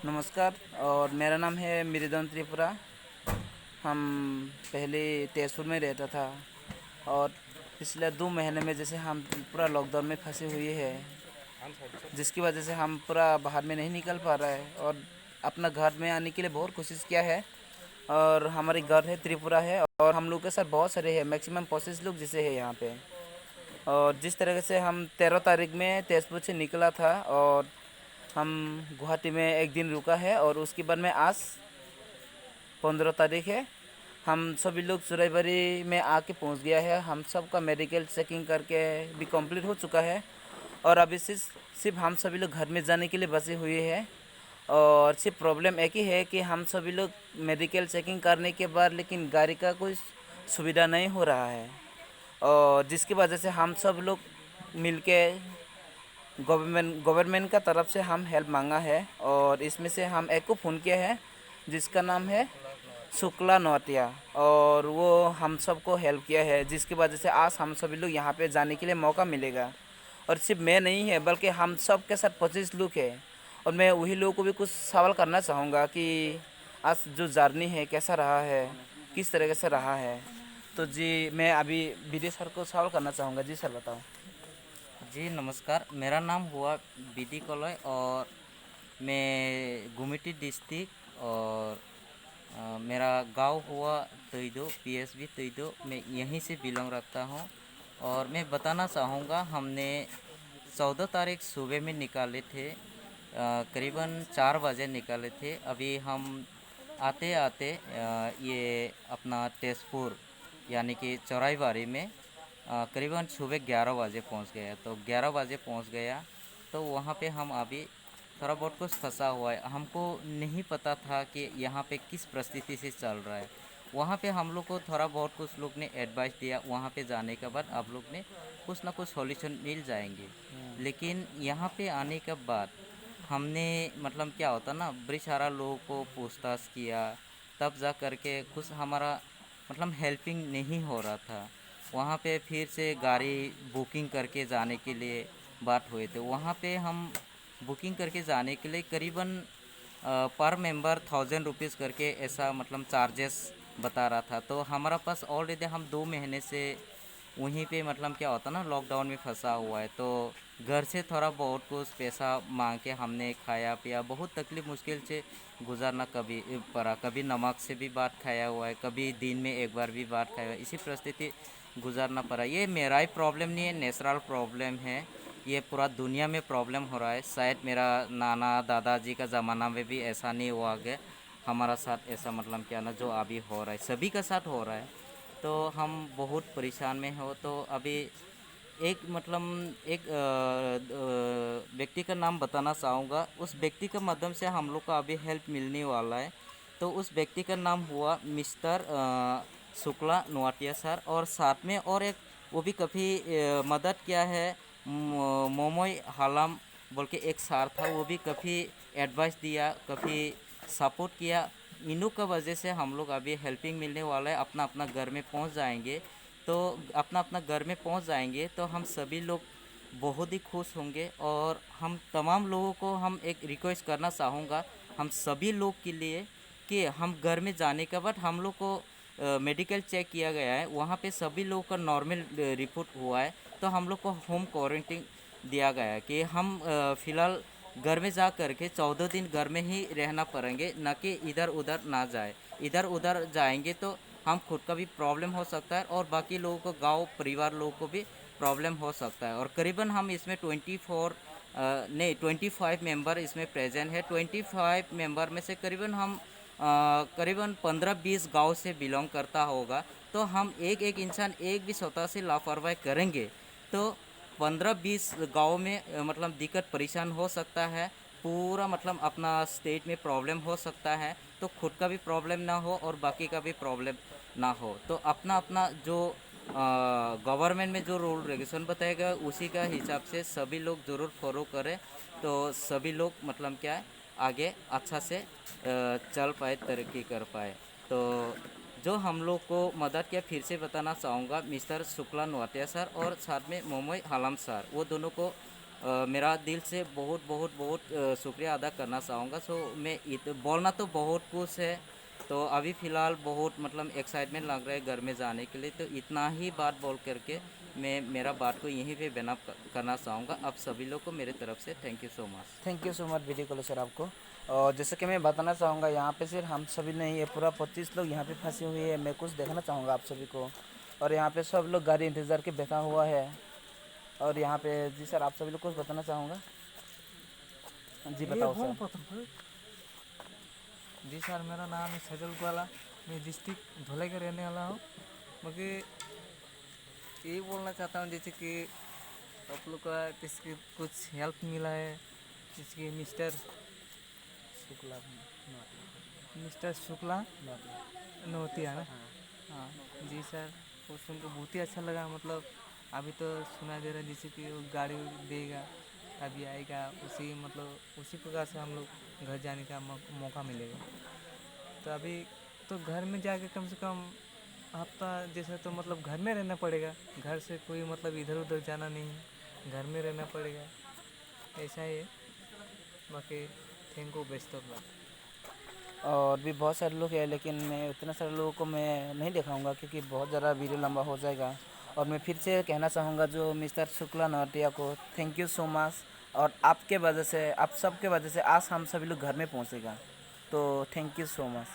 नमस्कार। और मेरा नाम है मृदन त्रिपुरा। हम पहले तेजपुर में रहता था और पिछले 2 महीने में जैसे हम पूरा लॉकडाउन में फंसे हुए हैं, जिसकी वजह से हम पूरा बाहर में नहीं निकल पा रहा है और अपना घर में आने के लिए बहुत कोशिश किया है। और हमारे घर है त्रिपुरा है और हम लोग के साथ बहुत सारे हैं, मैक्सिमम 25 लोग जैसे है यहाँ पे। और जिस तरह से हम 13 तारीख में तेजपुर से निकला था और हम गुवाहाटी में एक दिन रुका है और उसके बाद में आज 15 तारीख है। हम सभी लोग सुराईबाड़ी में आके पहुंच गया है। हम सब का मेडिकल चेकिंग करके भी कंप्लीट हो चुका है और अभी सिर्फ हम सभी लोग घर में जाने के लिए बचे हुए हैं। और सिर्फ प्रॉब्लम एक ही है कि हम सभी लोग मेडिकल चेकिंग करने के बाद लेकिन गाड़ी का कोई सुविधा नहीं हो रहा है, और जिसकी वजह से हम सब लोग मिलके गवर्नमेंट का तरफ से हम हेल्प मांगा है। और इसमें से हम एक को फ़ोन किया है जिसका नाम है शुक्ला नौटिया, और वो हम सबको हेल्प किया है, जिसकी वजह से आज हम सभी लोग यहाँ पे जाने के लिए मौका मिलेगा। और सिर्फ मैं नहीं है बल्कि हम सब के साथ 25 लोग हैं। और मैं वही लोगों को भी कुछ सवाल करना चाहूँगा कि आज जो जर्नी है कैसा रहा है, किस तरीके से रहा है। तो जी मैं अभी विजय सर को सवाल करना चाहूँगा। जी सर बताओ। जी नमस्कार। मेरा नाम हुआ बीडी कलय और मैं गुमिटी डिस्ट्रिक्ट और मेरा गांव हुआ तैदो पीएसबी तैदो। मैं यहीं से बिलोंग रखता हूं और मैं बताना चाहूँगा हमने 14 तारीख सुबह में निकाले थे, करीबन 4 बजे निकाले थे। अभी हम आते आते ये अपना तेजपुर यानी कि चौराईबाड़ी में करीबन सुबह 11 बजे पहुंच गया। तो 11 बजे पहुंच गया तो वहाँ पे हम अभी थोड़ा बहुत कुछ फंसा हुआ है। हमको नहीं पता था कि यहाँ पे किस परिस्थिति से चल रहा है। वहाँ पे हम लोग को थोड़ा बहुत कुछ लोग ने एडवाइस दिया, वहाँ पे जाने के बाद आप लोग ने कुछ ना कुछ सॉल्यूशन मिल जाएंगे। लेकिन यहाँ पे आने के बाद हमने मतलब क्या होता ना, बड़ी सारा लोगों को पूछताछ किया, तब जा करके कुछ हमारा मतलब हेल्पिंग नहीं हो रहा था। वहाँ पे फिर से गाड़ी बुकिंग करके जाने के लिए बात हुए थे। वहाँ पे हम बुकिंग करके जाने के लिए करीबन पर मेंबर 1000 रुपीज़ करके ऐसा मतलब चार्जेस बता रहा था। तो हमारा पास ऑलरेडी हम 2 महीने से वहीं पे मतलब क्या होता ना, लॉकडाउन में फंसा हुआ है। तो घर से थोड़ा बहुत कुछ पैसा मांग के हमने खाया पिया, बहुत तकलीफ मुश्किल से गुजारना कभी पड़ा। कभी नमक से भी बात खाया हुआ है, कभी दिन में एक बार भी बात खाया हुआ है। इसी परिस्थिति गुजारना पड़ा। ये मेरा ही प्रॉब्लम नहीं है, नेचुरल प्रॉब्लम है। ये पूरा दुनिया में प्रॉब्लम हो रहा है। शायद मेरा नाना दादाजी का ज़माना में भी ऐसा नहीं हुआ कि हमारा साथ ऐसा मतलब क्या ना जो अभी हो रहा है, सभी का साथ हो रहा है। तो हम बहुत परेशान में हो। तो अभी एक मतलब एक व्यक्ति का नाम बताना चाहूँगा। उस व्यक्ति के माध्यम से हम लोग का अभी हेल्प मिलने वाला है। तो उस व्यक्ति का नाम हुआ मिस्टर शुक्ला नोटिया सर। और साथ में और एक वो भी काफ़ी मदद किया है, मोमोई हालाम बोल के एक सर था, वो भी काफ़ी एडवाइस दिया, काफ़ी सपोर्ट किया। इन्हों का वजह से हम लोग अभी हेल्पिंग मिलने वाला है। अपना अपना घर में पहुंच जाएंगे। तो अपना अपना घर में पहुंच जाएंगे तो हम सभी लोग बहुत ही खुश होंगे। और हम तमाम लोगों को हम एक रिक्वेस्ट करना चाहूँगा, हम सभी लोग के लिए, कि हम घर में जाने के बाद हम लोग को मेडिकल चेक किया गया है, वहाँ पे सभी लोगों का नॉर्मल रिपोर्ट हुआ है। तो हम लोग को होम क्वारंटीन दिया गया है कि हम फ़िलहाल घर में जा कर के 14 दिन घर में ही रहना पड़ेंगे, ना कि इधर उधर ना जाए। इधर उधर जाएंगे तो हम खुद का भी प्रॉब्लम हो सकता है और बाकी लोगों को, गांव परिवार लोगों को भी प्रॉब्लम हो सकता है। और करीबन हम इसमें 25 मेंबर इसमें प्रेजेंट है। 25 मेंबर में से करीबन हम करीबन 15-20 गांव से बिलोंग करता होगा। तो हम एक एक इंसान एक भी स्वतः से लापरवाही करेंगे तो 15-20 गांव में मतलब दिक्कत परेशान हो सकता है। पूरा मतलब अपना स्टेट में प्रॉब्लम हो सकता है। तो खुद का भी प्रॉब्लम ना हो और बाकी का भी प्रॉब्लम ना हो। तो अपना अपना जो गवर्नमेंट में जो रूल रेगुलेशन बताएगा उसी का हिसाब से सभी लोग ज़रूर फॉलो करें। तो सभी लोग मतलब क्या है, आगे अच्छा से चल पाए, तरक्की कर पाए। तो जो हम लोग को मदद किया, फिर से बताना चाहूँगा, मिस्टर शुक्ला नोटिया सर और साथ में मोमोई हालम सर, वो दोनों को मेरा दिल से बहुत बहुत बहुत शुक्रिया अदा करना चाहूँगा। सो मैं बोलना तो बहुत कुछ है, तो अभी फ़िलहाल बहुत मतलब एक्साइटमेंट लग रहा है घर में जाने के लिए, तो इतना ही बात बोल करके मैं मेरा बात को यहीं पे बेनप करना चाहूँगा। आप सभी लोग को मेरे तरफ से thank you so much. Thank you so much video call sir आपको। और जैसे कि मैं बताना चाहूँगा, यहाँ पे सिर्फ हम सभी नहीं, ये पूरा 25 लोग यहाँ पे फंसे हुए हैं। मैं कुछ देखना चाहूँगा आप सभी को। और यहाँ पे सब लोग गाड़ी इंतज़ार के बैठा हुआ है। और यहाँ पे जी सर, आप सभी लोग कुछ बताना चाहूँगा। जी बताओ सर। जी सर, मेरा नाम है सजल ग्वाला। मैं डिस्ट्रिक्ट धुलाई का रहने वाला हूँ। मुझे यही बोलना चाहता हूँ जैसे कि आप लोग का जिसकी कुछ हेल्प मिला है, जिसकी मिस्टर शुक्ला नोतिया ना। हाँ जी सर, वो सुन के बहुत ही अच्छा लगा। मतलब अभी तो सुना दे रहा है जैसे कि वो गाड़ी देगा, अभी आएगा, उसी प्रकार से हम लोग घर जाने का मौका मिलेगा। तो अभी तो घर में जाके कम से कम हफ्ता जैसे तो मतलब घर में रहना पड़ेगा। घर से कोई मतलब इधर उधर जाना नहीं है, घर में रहना पड़ेगा, ऐसा ही है। बाकी thank you, best of luck. और भी बहुत सारे लोग हैं, लेकिन मैं उतने सारे लोगों को मैं नहीं दिखाऊंगा क्योंकि बहुत ज़्यादा वीडियो लंबा हो जाएगा। और मैं फिर से कहना चाहूँगा जो मिस्टर शुक्ला नौटिया को, थैंक यू सो मच। और आपके वजह से, आप सबके वजह से आज हम सभी लोग घर में पहुँचेगा। तो थैंक यू सो मच।